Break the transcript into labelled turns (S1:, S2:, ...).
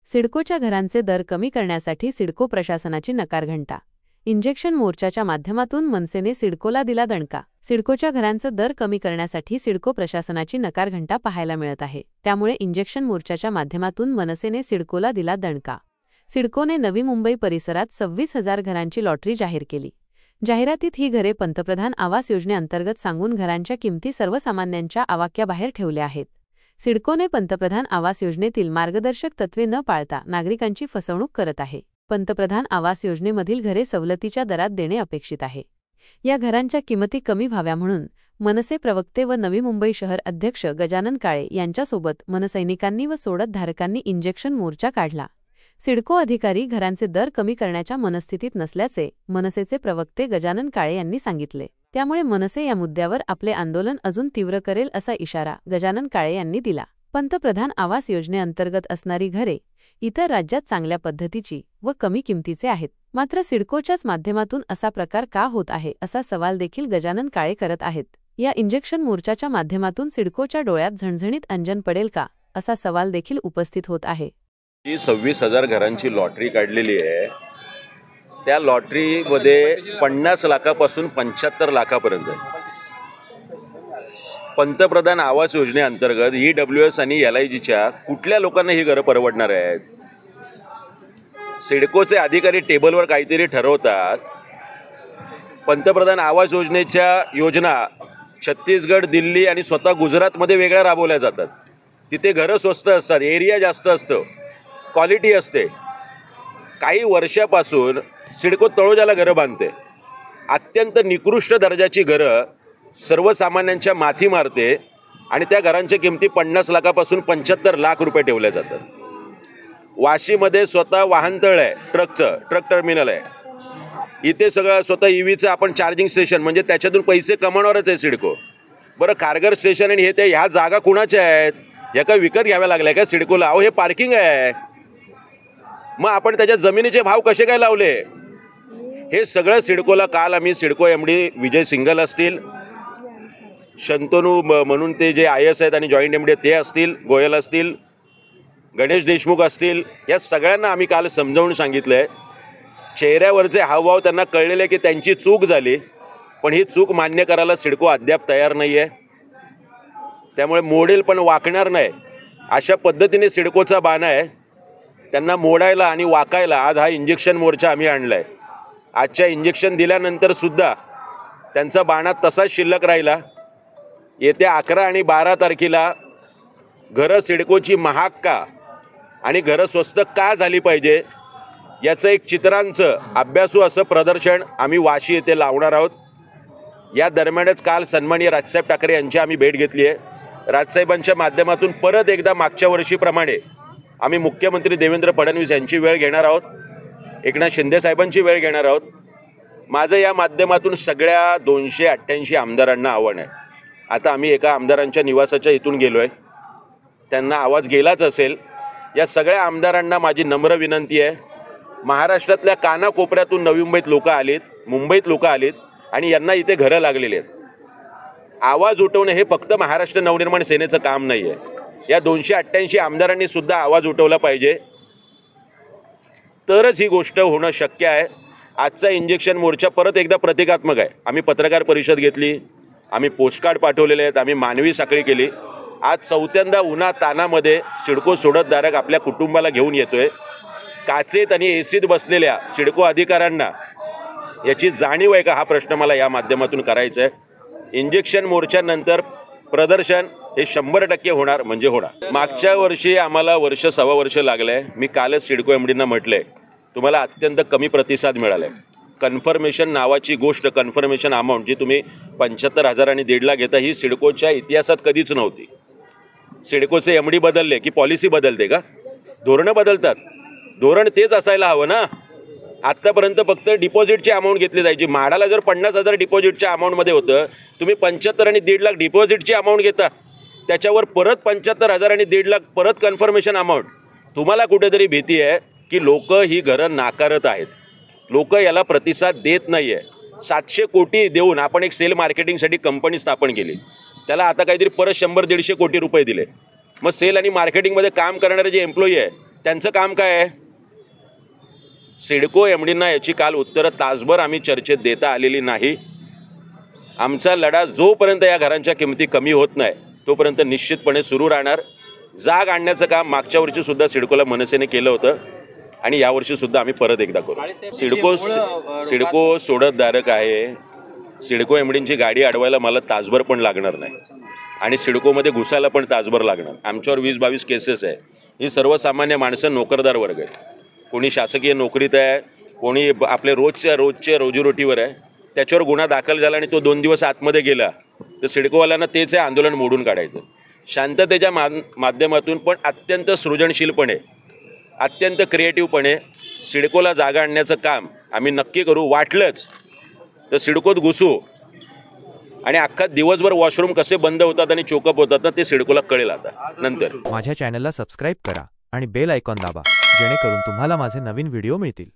S1: सिडकोच्या घरांचे दर कमी करण्यासाठी सिडको प्रशासनाची नकारघंटा. इंजेक्शन मोर्चाच्या माध्यमातून मनसेने सिडकोला दिला दणका. सिडकोच्या घरांचे दर कमी करण्यासाठी सिडको प्रशासनाची नकारघंटा पाहायला मिळत आहे. त्यामुळे इंजेक्शन मोर्चाच्या माध्यमातून मनसेने सिडकोला दिला दणका. सिडकोने नवी मुंबई परिसरात 26,000 घरांची लॉटरी जाहीर केली. जाहिरातीत ही घरे पंतप्रधान आवास योजनेअंतर्गत सांगून घरांच्या किमती सर्वसामान्यांच्या आवाक्याबाहेर ठेवल्या आहेत. सिडकोने पंतप्रधान आवास योजनेतील मार्गदर्शक तत्त्वे न पाळता नागरिकांची फसवणूक करत आहे. पंतप्रधान आवास योजनेमधील घरे सवलतीच्या दरात देणे अपेक्षित आहे. या घरांच्या किमती कमी व्हाव्या म्हणून मनसे प्रवक्ते व नवी मुंबई शहर अध्यक्ष गजानन काळे यांच्यासोबत मनसैनिकांनी व सोडतधारकांनी इंजेक्शन मोर्चा काढला. सिडको अधिकारी घरांचे दर कमी करण्याच्या मनस्थितीत नसल्याचे मनसेचे प्रवक्ते गजानन काळे यांनी सांगितले. त्यामुळे मनसे या मुद्द्यावर आपले आंदोलन अजून तीव्र करेल असा इशारा गजानन काळे यांनी दिला. पंतप्रधान आवास योजनेअंतर्गत असणारी घरे इतर राज्यात चांगल्या पद्धतीची व कमी किमतीचे आहेत. मात्र सिडकोच्याच माध्यमातून असा प्रकार का होत आहे असा सवाल देखील गजानन काळे करत आहेत. या इंजेक्शन मोर्चाच्या माध्यमातून सिडकोच्या डोळ्यात झणझणीत अंजन पडेल का असा सवाल देखील उपस्थित होत आहे.
S2: 26,000 घरांची लॉटरी काढलेली आहे. त्या लॉटरीमध्ये 50 लाखापासून 75 लाखापर्यंत आहे. पंतप्रधान आवास योजनेअंतर्गत EWS आणि LIGच्या कुठल्या लोकांना ही घरं परवडणार आहेत? सिडकोचे अधिकारी टेबलवर काहीतरी ठरवतात. पंतप्रधान आवास योजनेच्या योजना छत्तीसगड, दिल्ली आणि स्वतः गुजरातमध्ये वेगळ्या राबवल्या जातात. तिथे घरं स्वस्त असतात, एरिया जास्त असतं, क्वालिटी असते. काही वर्षापासून सिडको तळोजाला घरं बांधते. अत्यंत निकृष्ट दर्जाची घरं सर्वसामान्यांच्या माथी मारते आणि त्या घरांच्या किमती 50 लाखापासून 75 लाख रुपये ठेवल्या जातात. वाशीमध्ये स्वतः वाहनतळ आहे, ट्रक टर्मिनल आहे. इथे सगळं स्वतः EVचं आपण चार्जिंग स्टेशन, म्हणजे त्याच्यातून पैसे कमावणारच आहे सिडको. बरं, खारघर स्टेशन आणि ह्या जागा कुणाच्या आहेत? ह्या काय विकत घ्याव्या लागल्या का सिडकोला? अहो, हे पार्किंग आहे. मग आपण त्याच्या जमिनीचे भाव कसे काय लावले? हे सगळं सिडकोला काल आम्ही सिडको MD विजय सिंघल असतील, शंतनू म्हणून ते जे IS आहेत आणि जॉईंट MD ते असतील, गोयल असतील, गणेश देशमुख असतील, या सगळ्यांना आम्ही काल समजावून सांगितलं आहे. चेहऱ्यावरचे हावभाव त्यांना कळलेले की त्यांची चूक झाली, पण ही चूक मान्य करायला सिडको अद्याप तयार नाही आहे. त्यामुळे मोडेल पण वाकणार नाही अशा पद्धतीने सिडकोचा बाणा आहे. त्यांना मोडायला आणि वाकायला आज हा इंजेक्शन मोर्चा आम्ही आणला आहे. आजच्या इंजेक्शन दिल्यानंतर सुद्धा त्यांचा बाणा तसाच शिल्लक राहिला. येत्या 11 आणि 12 तारखेला घरं सिडकोची महाग का आणि घरं स्वस्त का झाली पाहिजे याचं एक चित्रांचं अभ्यासू असं प्रदर्शन आम्ही वाशी येथे लावणार आहोत. या दरम्यानच काल सन्माननीय राजसाहेब ठाकरे यांची आम्ही भेट घेतली आहे. राजसाहेबांच्या माध्यमातून परत एकदा मागच्या वर्षीप्रमाणे आम्ही मुख्यमंत्री देवेंद्र फडणवीस यांची वेळ घेणार आहोत, एकनाथ शिंदे साहेबांची वेळ घेणार आहोत. माझं या माध्यमातून सगळ्या 288 आमदारांना आव्हान आहे. आता आम्ही एका आमदारांच्या निवासाच्या इथून गेलो आहे, त्यांना आवाज गेलाच असेल. या सगळ्या आमदारांना माझी नम्र विनंती आहे, महाराष्ट्रातल्या कानाकोपऱ्यातून नवी मुंबईत लोक आलीत, मुंबईत लोक आलीत आणि यांना इथे घरं लागलेली आहेत. आवाज उठवणे हे फक्त महाराष्ट्र नवनिर्माण सेनेचं काम नाही आहे. या 288 आमदारांनी सुद्धा आवाज उठवला पाहिजे, तरच ही गोष्ट होणं शक्य आहे. आजचा इंजेक्शन मोर्चा परत एकदा प्रतिकात्मक आहे. आम्ही पत्रकार परिषद घेतली, आम्ही पोस्टकार्ड पाठवलेले आहेत, आम्ही मानवी साखळी केली. आज 4थ्यांदा उन्हा तानामध्ये सिडको सोडतधारक आपल्या कुटुंबाला घेऊन येतोय. काचेत आणि एसीत बसलेल्या सिडको अधिकाऱ्यांना याची जाणीव आहे का, हा प्रश्न मला या माध्यमातून करायचा आहे. इंजेक्शन मोर्चानंतर प्रदर्शन हे 100% होणार म्हणजे होणार. मागच्या वर्षी आम्हाला वर्ष सव्वा वर्ष लागलं आहे. मी कालच सिडको MDना म्हटलं आहे, तुम्हाला अत्यंत कमी प्रतिसाद मिळाला आहे. कन्फर्मेशन नावाची गोष्ट, कन्फर्मेशन अमाऊंट जी तुम्ही 75,000 आणि 1.5 लाख घेता, ही सिडकोच्या इतिहासात कधीच नव्हती. सिडकोचे MD बदलले की पॉलिसी बदलते का? धोरणं बदलतात. धोरण तेच असायला हवं ना. आत्तापर्यंत फक्त डिपॉझिटची अमाऊंट घेतली जायची. म्हाडाला जर 50,000 डिपॉझिटच्या अमाऊंटमध्ये होतं, तुम्ही 75 आणि 1.5 लाख डिपॉझिटची अमाऊंट घेता, त्याच्यावर परत 75,000 आणि 1.5 लाख परत कन्फर्मेशन अमाऊंट. तुम्हाला कुठेतरी भीती आहे की लोक ही घरं नाकारत आहेत, लोक याला प्रतिसाद देत नाही आहे. 700 कोटी देऊन आपण एक सेल मार्केटिंगसाठी कंपनी स्थापन केली, त्याला आता काहीतरी परत 100-150 कोटी रुपये दिले. मग सेल आणि मार्केटिंगमध्ये काम करणारे जे एम्प्लॉई आहे त्यांचं काम काय आहे? सिडको एमडींना याची काल उत्तरं तासभर आम्ही चर्चेत देता आलेली नाही. आमचा लढा जोपर्यंत या घरांच्या किमती कमी होत नाही तोपर्यंत निश्चितपणे सुरू राहणार. जाग आणण्याचं काम मागच्या वर्षी सुद्धा सिडकोला मनसेने केलं होतं आणि यावर्षी सुद्धा आम्ही परत एकदा करू. सिडको सोडतधारक आहे. सिडको एमडींची गाडी अडवायला मला तासभर पण लागणार नाही आणि सिडकोमध्ये घुसायला पण तासभर लागणार. आमच्यावर 20-22 केसेस आहे. ही सर्वसामान्य माणसं नोकरदार वर्ग आहेत. कोणी शासकीय नोकरीत आहे, कोणी आपले रोजच्या रोजीरोटीवर आहे. त्याच्यावर गुन्हा दाखल झाला आणि तो 2 दिवस आतमध्ये गेला तर सिडकोवाल्यांना तेच आहे आंदोलन मोडून काढायचं. शांततेच्या माध्यमातून पण अत्यंत सृजनशीलपणे, अत्यंत क्रिएटिव्हपणे सिडकोला जागा आणण्याचं काम आम्ही नक्की करू. वाटलंच तर सिडकोत घुसू आणि अख्खा दिवसभर वॉशरूम कसे बंद होतात आणि चोकअप होतात ना ते सिडकोला कळेल आता नंतर.
S3: माझ्या चॅनलला सबस्क्राईब करा आणि बेल आयकॉन दाबा जेणेकरून तुम्हाला माझे नवीन व्हिडिओ मिळतील.